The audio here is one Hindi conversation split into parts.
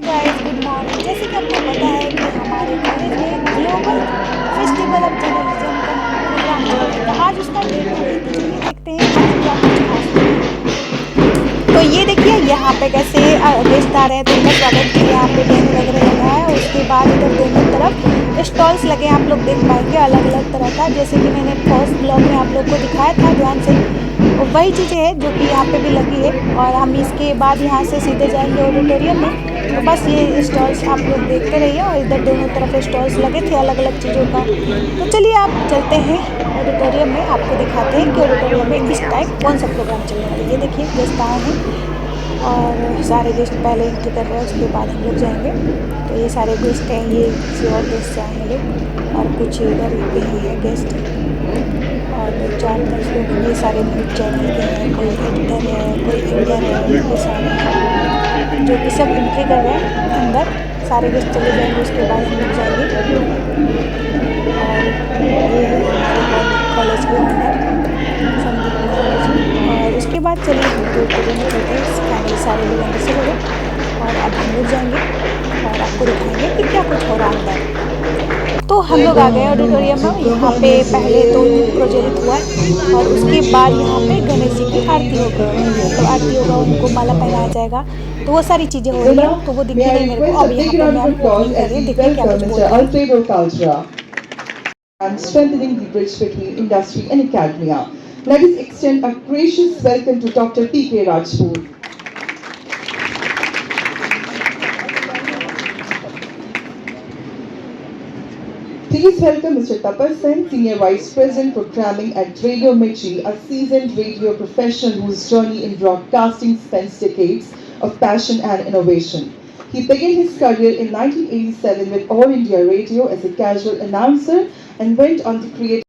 Guys, good morning. जैसे कि आपको पता है कि हमारे कॉलेज में ग्लोबल फेस्टिवल ऑफ जर्नलिज्म का प्रोग्राम चल रहा था। आज उसका डे 2 है, तो चलिए देखते हैं आज क्या कुछ खास हो रहा है। तो ये देखिए यहाँ पे कैसे गेस्ट आ रहे हैं, तो उनका स्वागत के लिए यहाँ पे टेंट वगैरह लगा है। उसके बाद इधर दोनों तरफ स्टॉल्स लगे हैं, आप लोग देख पाएंगे अलग अलग तरह का। जैसे कि मैंने फर्स्ट ब्लॉग में आप लोग को दिखाया था ध्यान से, वही चीज़ें हैं जो कि यहाँ पे भी लगी है। और हम इसके बाद यहाँ से सीधे जाएंगे ऑडिटोरियम में। तो बस ये स्टॉल्स आप लोग देखते रहिए, और इधर दोनों तरफ स्टॉल्स लगे थे अलग अलग चीज़ों का। तो चलिए आप चलते हैं ऑडिटोरियम में, आपको दिखाते हैं कि ऑडिटोरियम में इस टाइम कौन सा प्रोग्राम चल रहा है। ये देखिए गेस्ट आए हैं, और सारे गेस्ट पहले एंट्री कर रहे हैं, उसके बाद हम लोग जाएंगे। तो ये सारे गेस्ट हैं, ये किसी और गेस्ट से आए हैं लोग, और कुछ इधर के ही हैं गेस्ट, और 4-5 लोग। ये सारे न्यूज़ चैनल के हैं, कोई एडिटर है, कोई एंकर है, ये सारे हैं जो कि सब एंट्री कर रहे हैं अंदर। सारे गेस्ट चले जाएंगे, उसके बाद हम लोग जाएंगे। और ये है हमारे कॉलेज के ओनर संदीप कुमार जी। और उसके बाद चलिए हम लोग में चलते हैं, फैमिली सारे लोग अंदर से लोग, और अब हम लोग जाएंगे और आपको दिखाएंगे कि क्या कुछ हो रहा है अंदर। तो हम लोग आ गए ऑडिटोरियम में। यहाँ पे पहले तो दीप प्रज्वलित हुआ है, और उसके बाद यहाँ पे गणेश जी की आरती होगी। तो आरती होगा, उनको माला पहनाया जाएगा, तो वो सारी चीज़ें हो रही हैं। तो वो दिखी नहीं मेरे को। अब यहाँ पे मैम ओपनिंग कर रही है, देखिए क्या कुछ बोल रही है। And strengthening the bridge between industry and academia. Let us extend a gracious welcome to Dr. P.K. Rajpur. Please welcome Mr. Tapas Sen, Senior Vice President Programming at Radio Mirchi, a seasoned radio professional whose journey in broadcasting spans decades of passion and innovation. He began his career in 1987 with All India Radio as a casual announcer and went on to create.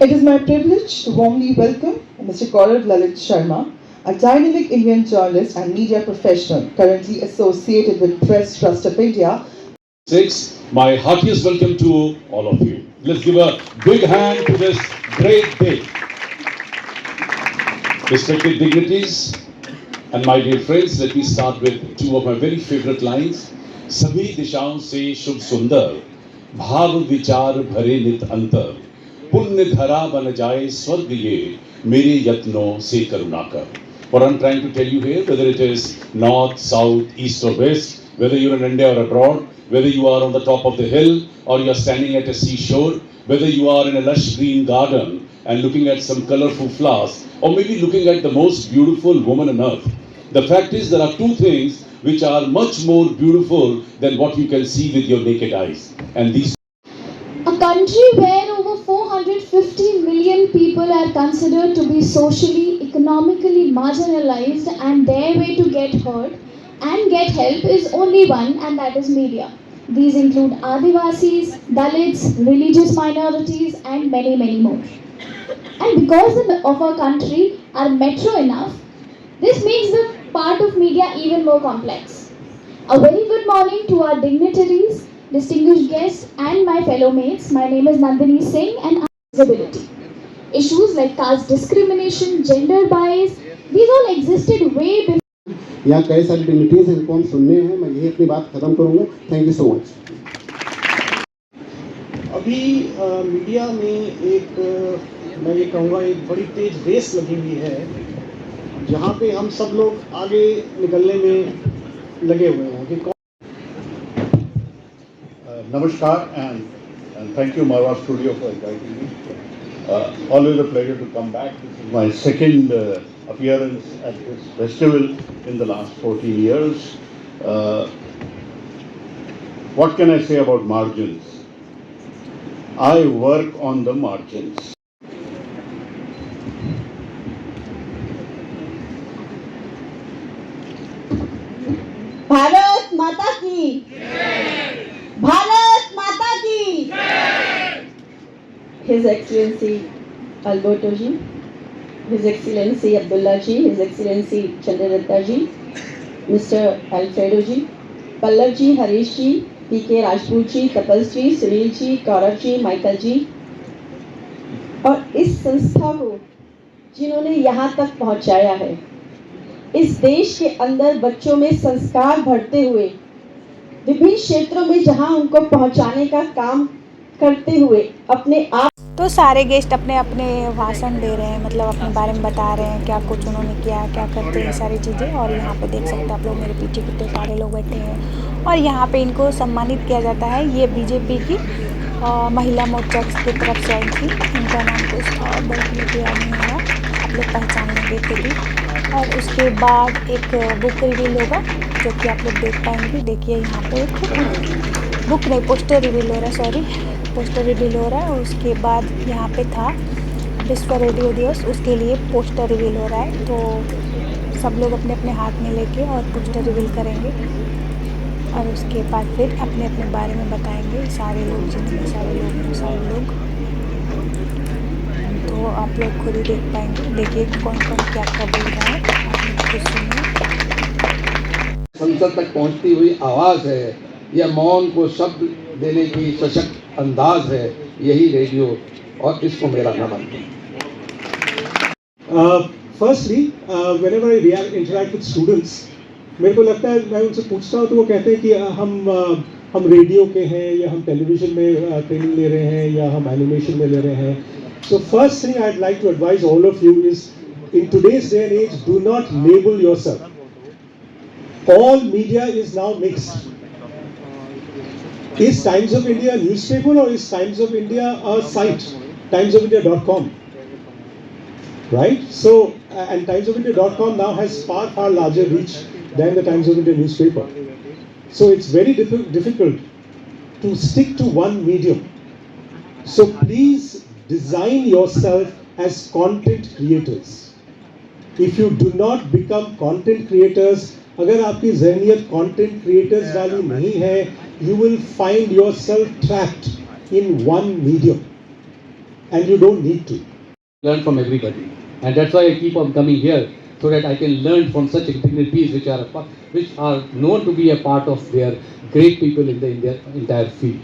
It is my privilege to warmly welcome Mr. Gaurav Lalit Sharma, a dynamic Indian journalist and media professional currently associated with Press Trust of India. My heartiest welcome to all of you. Let's give a big hand to this great day. Respected dignitaries and my dear friends, let me start with two of my very favorite lines. सभी दिशाओं से शुभ सुंदर, भाव विचार भरे नित अंतर, पुण्य धरा बन जाए स्वर्ग ये, मेरे यत्नों से करुणा कर. What I'm trying to tell you here, whether it is north, south, east or west, whether you're in India or abroad, whether you are on the top of the hill or you're standing at a seashore, whether you are in a lush green garden and looking at some colorful flowers, or maybe looking at the most beautiful woman on earth. The fact is there are two things which are much more beautiful than what you can see with your naked eyes. And these. A country where over 450 million people are considered to be socially, economically marginalized, and their way to get heard and get help is only one, and that is media. These include Adivasis, Dalits, religious minorities, and many, many more. And because of our country are metro enough, this makes the part of media even more complex. A very good morning to our dignitaries, distinguished guests, and my fellow mates. My name is Nandini Singh, and I'm disability. Issues like caste discrimination, gender bias, these all existed way before. यहाँ कई सारी डिग्निटीज हैं जिनको हम सुनने हैं। मैं यही अपनी बात खत्म करूँगा। Thank you so much. अभी मीडिया में एक मैं ये कहूँगा एक बड़ी तेज रेस लगी हुई है, जहाँ पे हम सब लोग आगे निकलने में लगे हुए हैं कि Namaskar and thank you Marwa Studio for inviting me. Always a pleasure to come back. This is my second appearance at this festival in the last 14 years. What can I say about margins? I work on the margins. Bharat माता की, भारत माता की। His Excellency Alberto ji, His Excellency Abdullah ji, His Excellency Chandradatta ji, Mr. Alfredo ji, Pallav ji, Harish ji, P.K. Rajpur ji, Tapas ji, Sunil ji, Gaurav ji, Michael ji, और इस संस्था को जिन्होंने यहाँ तक पहुँचाया है। इस देश के अंदर बच्चों में संस्कार भरते हुए विभिन्न क्षेत्रों में जहाँ उनको पहुँचाने का काम करते हुए अपने आप। तो सारे गेस्ट अपने अपने भाषण दे रहे हैं, मतलब अपने बारे में बता रहे हैं क्या कुछ उन्होंने किया, क्या करते हैं, सारी चीज़ें। और यहाँ पे देख सकते हैं आप लोग, मेरे पीछे कितने सारे लोग बैठे हैं और यहाँ पे इनको सम्मानित किया जाता है। ये बीजेपी की महिला मोर्चा की तरफ से आई थी, इनका नाम कुछ और बहुत याद नहीं आ रहा, आप लोग पहचान लेंगे खुद ही। और उसके बाद एक बुक रिवील होगा जो कि आप लोग देख पाएंगे। देखिए यहाँ पे एक बुक नहीं, पोस्टर रिवील हो रहा है, सॉरी, पोस्टर रिवील हो रहा है। और उसके बाद यहाँ पे था विश्व रेडियो दिवस, उसके लिए पोस्टर रिवील हो रहा है। तो सब लोग अपने अपने हाथ में लेके और पोस्टर रिवील करेंगे और उसके बाद फिर अपने अपने बारे में बताएंगे सारे लोग, जितने सारे लोग हैं सारे लोग। तो आप लोग खुद ही देख पाएंगे। देखिए कौन कौन क्या क्या बोल रहा है, आप खुद सुनिए। संसद तक पहुंचती हुई आवाज़ है, यह मौन को शब्द देने की सशक्त अंदाज है, यही रेडियो, और इसको मेरा नमन। Firstly whenever I interact with students, मेरे को लगता है, मैं उनसे पूछता हूँ तो वो कहते हैं कि हम रेडियो के हैं या हम टेलीविज़न में ट्रेनिंग ले रहे हैं या हम एनिमेशन में ले रहे हैं। So first thing I would like to advise all of you is, in today's day and age, do not label yourself. All media is now mixed. Is Times of India a newspaper or is Times of India a site? TimesofIndia.com. Right? So, and TimesofIndia.com now has far larger reach than the Times of India newspaper. So it's very difficult to stick to one medium. So please design yourself as content creators. If you do not become content creators, अगर आपकी ज़हनियत कंटेंट क्रिएटर्स वाली नहीं है, you will find yourself trapped in one medium and you don't need to. Learn from everybody, and that's why I keep on coming here, so that I can learn from such dignitaries which are known to be a part of their great people in the entire field.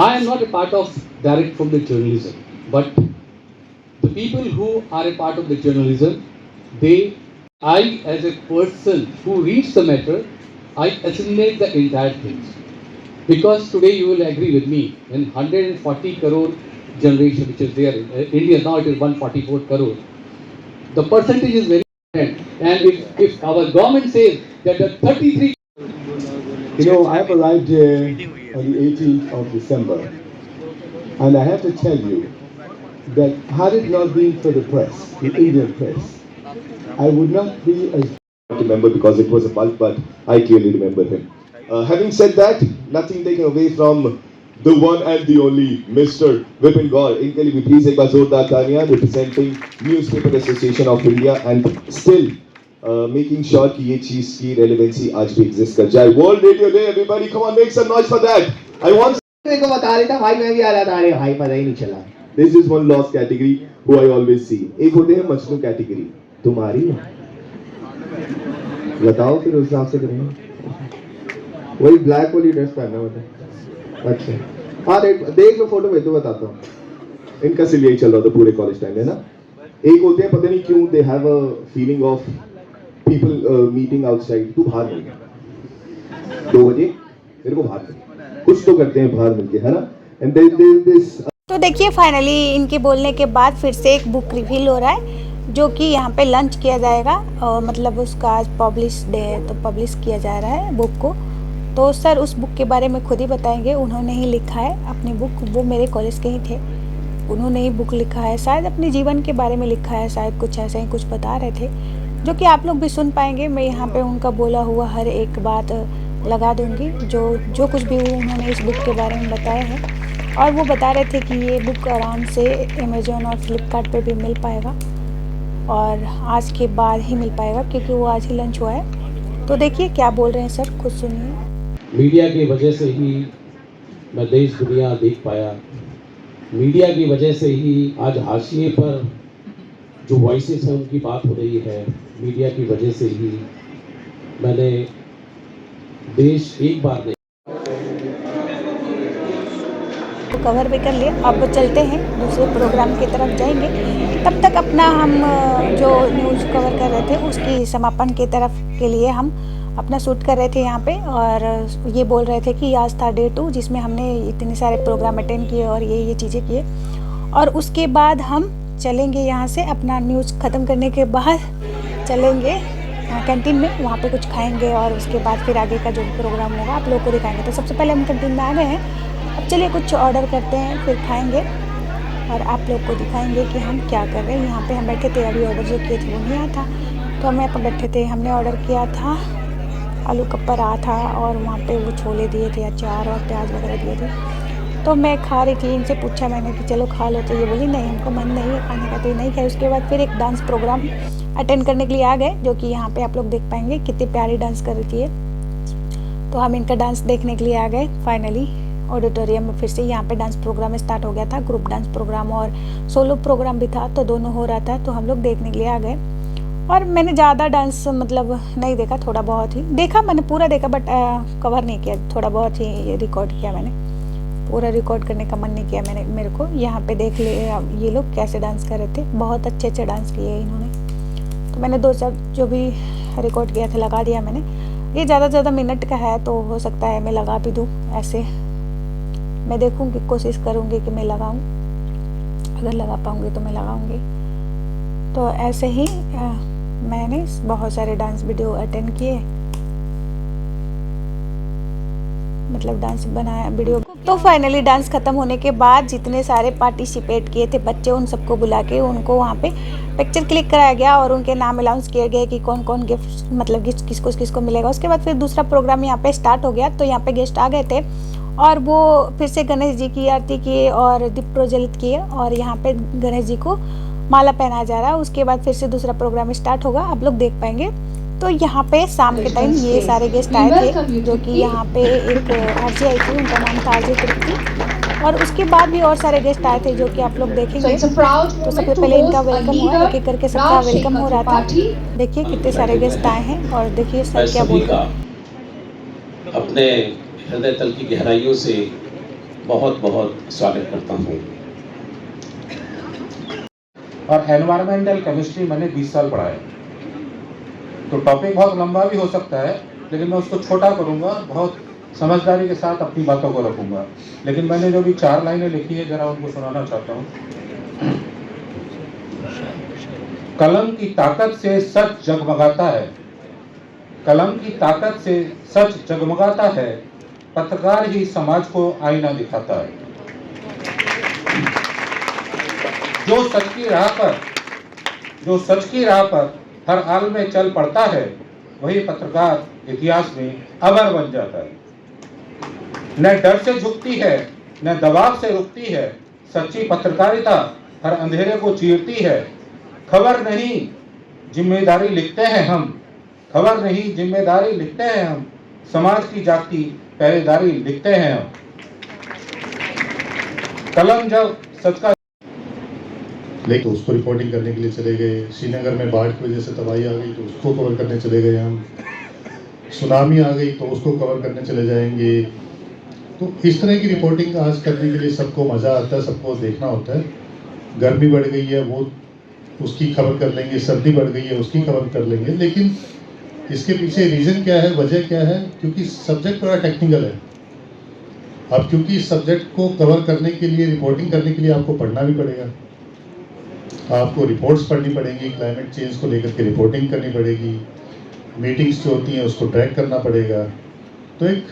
I am not a part of direct from the journalism, but the people who are a part of the journalism, I as a person who reads the matter, I assimilate the entire things. Because today you will agree with me, in 140 crore generation which is there in India, now it is 144 crore. The percentage is very important. And if our government says that the 33... You know, I have arrived here on the 18th of December, and I have to tell you that had it not been for the press, the Indian press, I would not be as... remember because it was a bulk, but I clearly remember him. Having said that, nothing taken away from the one and the only Mr. Vipin Gaur. इनके लिए भी please एक बार जोरदार तालियां, representing Newspaper Association of India and still making sure कि ये चीज़ की relevancy आज भी exist कर जाए. World Radio Day, everybody, come on, make some noise for that. I want. मेरे को बता रहा था भाई, मैं भी आ रहा था, अरे भाई पता ही नहीं चला. This is one lost category who I always see. एक होते हैं मजनू category. तुम्हारी बताओ फिर उस हिसाब से करेंगे. वही ब्लैक वाली ड्रेस पहना होता है. अच्छा हाँ, देख लो फोटो में तो बताता हूँ. इनका सिर्फ यही चल रहा था पूरे कॉलेज टाइम में ना. एक होते हैं पता नहीं क्यों, they have a feeling of people meeting outside. तू बाहर मिल गया 2 बजे, मेरे को बाहर मिल, कुछ तो करते हैं बाहर मिलके, है ना. And this. तो देखिए फाइनली इनके बोलने के बाद फिर से एक बुक रिवील हो रहा है जो कि यहाँ पे लंच किया जाएगा, और मतलब उसका आज पब्लिश डे है तो पब्लिश किया जा रहा है बुक को। तो सर उस बुक के बारे में खुद ही बताएंगे, उन्होंने ही लिखा है अपनी बुक, वो मेरे कॉलेज के ही थे, उन्होंने ही बुक लिखा है, शायद अपने जीवन के बारे में लिखा है, शायद कुछ ऐसा ही कुछ बता रहे थे जो कि आप लोग भी सुन पाएंगे। मैं यहाँ पे उनका बोला हुआ हर एक बात लगा दूँगी, जो कुछ भी उन्होंने इस बुक के बारे में बताया है। और वो बता रहे थे कि ये बुक आराम से अमेज़ॉन और फ्लिपकार्ट पे भी मिल पाएगा, और आज के बाद ही मिल पाएगा क्योंकि वो आज ही लंच हुआ है। तो देखिए क्या बोल रहे हैं सर, खुद सुनिए। मीडिया की वजह से ही मैं देश दुनिया देख पाया, मीडिया की वजह से ही आज हाशिए पर जो वॉइसेस हैं उनकी बात हो रही है, मीडिया की वजह से ही मैंने देश एक बार नहीं। को कवर भी कर लिया। अब चलते हैं दूसरे प्रोग्राम की तरफ जाएंगे। तब तक अपना हम जो न्यूज़ कवर कर रहे थे उसकी समापन की तरफ के लिए हम अपना शूट कर रहे थे यहाँ पे, और ये बोल रहे थे कि आज था डे 2 जिसमें हमने इतने सारे प्रोग्राम अटेंड किए और ये चीज़ें किए। और उसके बाद हम चलेंगे यहाँ से, अपना न्यूज़ ख़त्म करने के बाद चलेंगे कैंटीन में, वहाँ पे कुछ खाएंगे और उसके बाद फिर आगे का जो प्रोग्राम होगा आप लोग को दिखाएंगे। तो सबसे पहले हम कैंटीन में आ गए हैं, अब चलिए कुछ ऑर्डर करते हैं, फिर खाएंगे और आप लोग को दिखाएंगे कि हम क्या कर रहे हैं। यहाँ पे हम बैठे थे, अभी ऑर्डर जो किए थे वो नहीं आया था तो हम यहाँ पर बैठे थे। हमने ऑर्डर किया था आलू का पराठा और वहाँ पे वो छोले दिए थे, अचार और प्याज वगैरह दिए थे। तो मैं खा रही थी, इनसे पूछा मैंने कि चलो खा लो, तो ये बोली नहीं हमको मन नहीं है खाने का, तो ये नहीं खाए। उसके बाद फिर एक डांस प्रोग्राम अटेंड करने के लिए आ गए, जो कि यहाँ पे आप लोग देख पाएंगे कितनी प्यारी डांस कर रही थी ये। तो हम इनका डांस देखने के लिए आ गए फाइनली ऑडिटोरियम में। फिर से यहाँ पे डांस प्रोग्राम स्टार्ट हो गया था, ग्रुप डांस प्रोग्राम और सोलो प्रोग्राम भी था, तो दोनों हो रहा था, तो हम लोग देखने के लिए आ गए। और मैंने ज़्यादा डांस मतलब नहीं देखा, थोड़ा बहुत ही देखा, मैंने पूरा देखा बट कवर नहीं किया, थोड़ा बहुत ही रिकॉर्ड किया मैंने, पूरा रिकॉर्ड करने का मन नहीं किया मेरे को। यहाँ पे देख ले ये लोग कैसे डांस कर रहे थे, बहुत अच्छे डांस किए इन्होंने। तो मैंने 2 शब्द जो भी रिकॉर्ड किया था लगा दिया मैंने। ये ज़्यादा से ज़्यादा मिनट का है तो हो सकता है मैं लगा भी दूँ, ऐसे मैं देखूँगी, कोशिश करूँगी कि मैं लगाऊँ, अगर लगा पाऊँगी तो मैं लगाऊँगी। तो ऐसे ही मैंने बहुत सारे डांस वीडियो अटेंड किए, मतलब डांस बनाया वीडियो। तो फाइनली डांस खत्म होने के बाद जितने सारे पार्टिसिपेट किए थे बच्चे, उन सबको बुला के उनको वहाँ पे पिक्चर क्लिक कराया गया और उनके नाम अनाउंस किए गए कि कौन कौन गिफ्ट मतलब गिफ्ट किसको किसको मिलेगा। उसके बाद फिर दूसरा प्रोग्राम यहाँ पे स्टार्ट हो गया। तो यहाँ पे गेस्ट आ गए थे और वो फिर से गणेश जी की आरती किए और दीप प्रज्वलित किए और यहाँ पे गणेश जी को माला पहनाया जा रहा है। उसके बाद फिर से दूसरा प्रोग्राम स्टार्ट होगा, आप लोग देख पाएंगे। तो यहाँ पे शाम के टाइम ये सारे गेस्ट आए थे, जो कि यहाँ पे एक आरजे आई थी, उनका नाम था आरजे तृप्ति, और उसके बाद भी और सारे गेस्ट आए थे जो कि आप लोग देखेंगे। तो सबसे पहले इनका वेलकम हुआ, एक एक करके सबका वेलकम हो रहा था। देखिए कितने सारे गेस्ट आए हैं और देखिए सब क्या बोल रहे हैं। अपने हृदय तल की गहराइयों से बहुत बहुत स्वागत करता हूँ। और एनवायरमेंटल केमिस्ट्री मैंने 20 साल पढ़ा है, तो टॉपिक बहुत लंबा भी हो सकता है, लेकिन मैं उसको छोटा करूँगा, बहुत समझदारी के साथ अपनी बातों को रखूँगा। लेकिन मैंने जो भी 4 लाइनें लिखी है जरा उनको सुनाना चाहता हूँ। कलम की ताकत से सच जगमगाता है, कलम की ताकत से सच जगमगाता है, पत्रकार ही समाज को आईना दिखाता है। जो सच की राह पर हर हाल में चल पड़ता है, वही पत्रकार इतिहास में अमर बन जाता है। न डर से झुकती है, न दबाव से रुकती है, सच्ची पत्रकारिता हर अंधेरे को चीरती है। खबर नहीं जिम्मेदारी लिखते हैं हम, खबर नहीं जिम्मेदारी लिखते हैं हम, समाज की जागती पहरेदारी लिखते हैं हम। कलम जब सच का लेकिन उसको रिपोर्टिंग करने के लिए चले गए। श्रीनगर में बाढ़ की वजह से तबाही आ गई तो उसको कवर करने चले गए हम। सुनामी आ गई तो उसको कवर करने चले जाएंगे। तो इस तरह की रिपोर्टिंग आज करने के लिए सबको मज़ा आता है, सबको देखना होता है। गर्मी बढ़ गई है वो उसकी खबर कर लेंगे, सर्दी बढ़ गई है उसकी खबर कर लेंगे, लेकिन इसके पीछे रीज़न क्या है, वजह क्या है? क्योंकि सब्जेक्ट बड़ा टेक्निकल है। अब क्योंकि इस सब्जेक्ट को कवर करने के लिए, रिपोर्टिंग करने के लिए आपको पढ़ना भी पड़ेगा, आपको रिपोर्ट्स पढ़नी पड़ेगी, क्लाइमेट चेंज को लेकर के रिपोर्टिंग करनी पड़ेगी, मीटिंग्स जो होती हैं उसको ट्रैक करना पड़ेगा। तो एक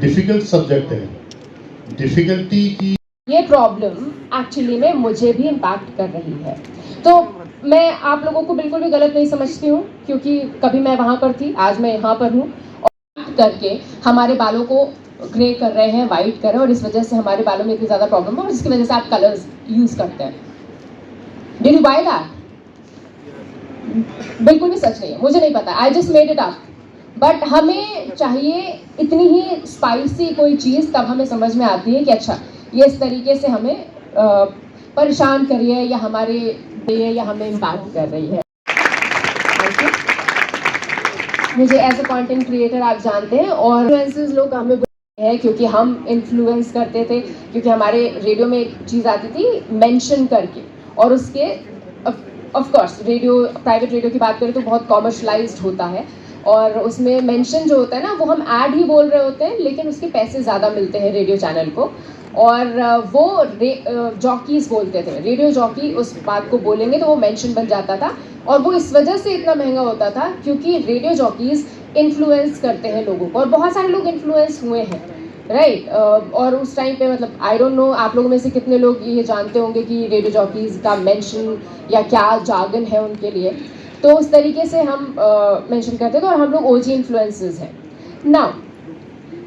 डिफ़िकल्ट सब्जेक्ट है। डिफ़िकल्टी की ये प्रॉब्लम एक्चुअली में मुझे भी इम्पैक्ट कर रही है। तो मैं आप लोगों को बिल्कुल भी गलत नहीं समझती हूँ, क्योंकि कभी मैं वहाँ पर थी, आज मैं यहाँ पर हूँ, और करके हमारे बालों को ग्रे कर रहे हैं, वाइट कर रहे हैं, और इस वजह से हमारे बालों में इतनी ज़्यादा प्रॉब्लम है, और जिसकी वजह से आप कलर्स यूज़ करते हैं। Did you buy that? बिल्कुल भी सच नहीं है, मुझे नहीं पता, I just made it up. But हमें चाहिए इतनी ही स्पाइसी कोई चीज़, तब हमें समझ में आती है कि अच्छा ये इस तरीके से हमें परेशान कर रही है या हमें इम्पैक्ट कर रही है। मुझे एज ए कंटेंट क्रिएटर आप जानते हैं, और लोग हमें है क्योंकि हम इन्फ्लुएंस करते थे, क्योंकि हमारे रेडियो में एक चीज़ आती थी मेंशन करके, और उसके of course radio, private radio की बात करें तो बहुत कॉमर्शलाइज्ड होता है, और उसमें मेंशन जो होता है ना वो हम ऐड ही बोल रहे होते हैं, लेकिन उसके पैसे ज़्यादा मिलते हैं रेडियो चैनल को, और वो जॉकीज़ बोलते थे, रेडियो जॉकी उस बात को बोलेंगे तो वो मेंशन बन जाता था, और वो इस वजह से इतना महंगा होता था क्योंकि रेडियो जॉकीज़ इन्फ्लुएंस करते हैं लोगों को, और बहुत सारे लोग इन्फ्लुएंस हुए हैं, राइट। और उस टाइम पे मतलब आई डोंट नो आप लोगों में से कितने लोग ये जानते होंगे कि रेडियो जॉकीज़ का मेंशन या क्या जार्गन है उनके लिए, तो उस तरीके से हम मेंशन करते थे, और हम लोग ओजी इन्फ्लुएंसर्स हैं। नाउ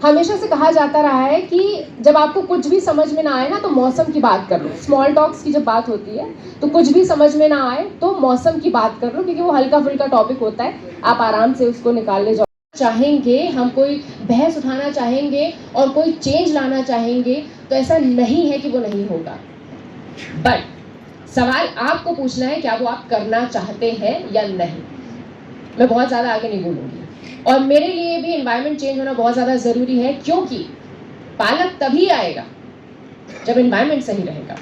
हमेशा से कहा जाता रहा है कि जब आपको कुछ भी समझ में ना आए ना तो मौसम की बात कर लो, स्मॉल टॉक्स की जब बात होती है तो कुछ भी समझ में ना आए तो मौसम की बात कर लो, क्योंकि वो हल्का फुल्का टॉपिक होता है, आप आराम से उसको निकाल ले जाओ। चाहेंगे हम कोई बहस उठाना चाहेंगे और कोई चेंज लाना चाहेंगे तो ऐसा नहीं है कि वो नहीं होगा, बट सवाल आपको पूछना है क्या वो आप करना चाहते हैं या नहीं। मैं बहुत ज़्यादा आगे नहीं बोलूँगी, और मेरे लिए भी एनवायरनमेंट चेंज होना बहुत ज़्यादा ज़रूरी है, क्योंकि पालक तभी आएगा जब एनवायरनमेंट सही रहेगा,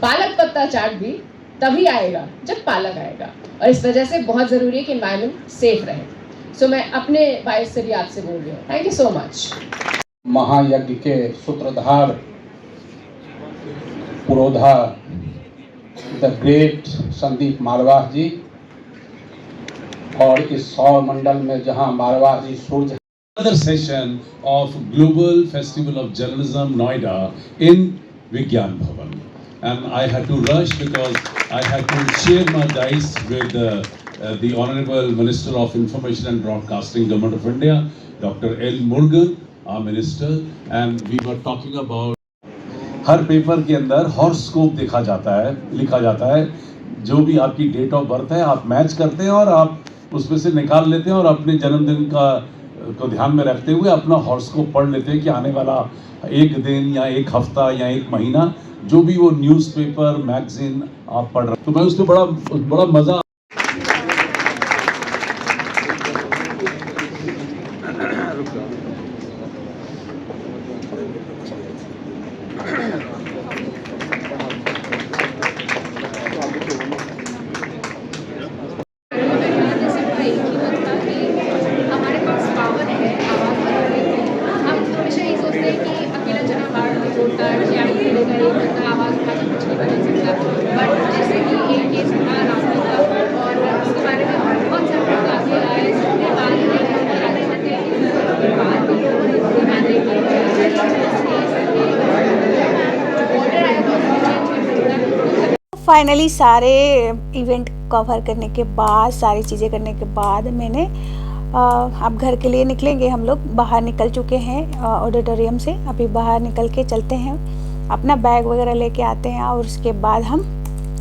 पालक पत्ता चाट भी तभी आएगा जब पालक आएगा, और इस वजह से बहुत ज़रूरी है कि एनवायरनमेंट सेफ रहे। सो मैं अपने बायस से भी आपसे बोल रही हूँ। Thank you so much. महायज्ञ के सूत्रधार पुरोधा द ग्रेट संदीप मारवाह जी, और इस सौर मंडल में जहां मारवाह जी सूर्य। Another session of Global Festival of Journalism Noida in Vigyan Bhavan, and I had to rush because I had to share my dice with the Honorable Minister of Information and Broadcasting, Government of India, Dr. L. Murugan, our Minister, and we were talking about her paper के अंदर हॉरोस्कोप देखा जाता है, लिखा जाता है, जो भी आपकी डेट ऑफ बर्थ है आप मैच करते हैं और आप उसमें से निकाल लेते हैं और अपने जन्मदिन को ध्यान में रखते हुए अपना हॉरोस्कोप पढ़ लेते हैं कि आने वाला एक दिन या एक हफ्ता या एक महीना जो भी वो न्यूज़पेपर मैगजीन आप पढ़ रहे हैं, तो मैं उसमें बड़ा मज़ा। फाइनली सारे इवेंट कवर करने के बाद, सारी चीज़ें करने के बाद मैंने अब घर के लिए निकलेंगे। हम लोग बाहर निकल चुके हैं ऑडिटोरियम से, अभी बाहर निकल के चलते हैं, अपना बैग वगैरह लेके आते हैं और उसके बाद हम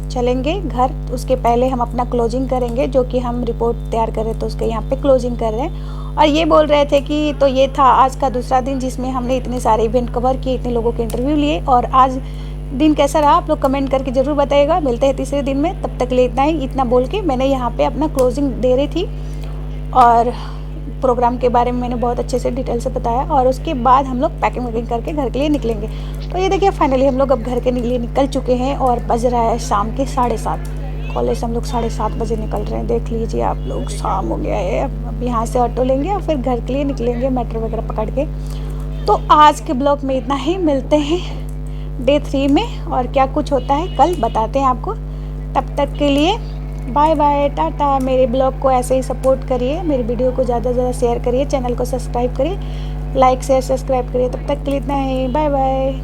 चलेंगे घर। उसके पहले हम अपना क्लोजिंग करेंगे, जो कि हम रिपोर्ट तैयार कर रहे थे उसके यहाँ पे क्लोजिंग कर रहे हैं। और ये बोल रहे थे कि तो ये था आज का दूसरा दिन जिसमें हमने इतने सारे इवेंट कवर किए, इतने लोगों के इंटरव्यू लिए, और आज दिन कैसा रहा आप लोग कमेंट करके ज़रूर बताइएगा। मिलते हैं तीसरे दिन में, तब तक के लिए इतना ही। इतना बोल के मैंने यहाँ पे अपना क्लोजिंग दे रही थी और प्रोग्राम के बारे में मैंने बहुत अच्छे से डिटेल से बताया, और उसके बाद हम लोग पैकिंग वैकिंग करके घर के लिए निकलेंगे। तो ये देखिए फाइनली हम लोग अब घर के लिए निकल चुके हैं और बज रहा है शाम के 7:30। कॉलेज से हम लोग 7:30 बजे निकल रहे हैं, देख लीजिए आप लोग, शाम हो गया है। अब यहाँ से ऑटो लेंगे और फिर घर के लिए निकलेंगे मेट्रो वगैरह पकड़ के। तो आज के ब्लॉग में इतना ही, मिलते हैं डे 3 में, और क्या कुछ होता है कल बताते हैं आपको। तब तक के लिए बाय बाय, टाटा। मेरे ब्लॉग को ऐसे ही सपोर्ट करिए, मेरी वीडियो को ज़्यादा से ज़्यादा शेयर करिए, चैनल को सब्सक्राइब करिए, लाइक शेयर सब्सक्राइब करिए। तब तक के लिए इतना ही, बाय बाय।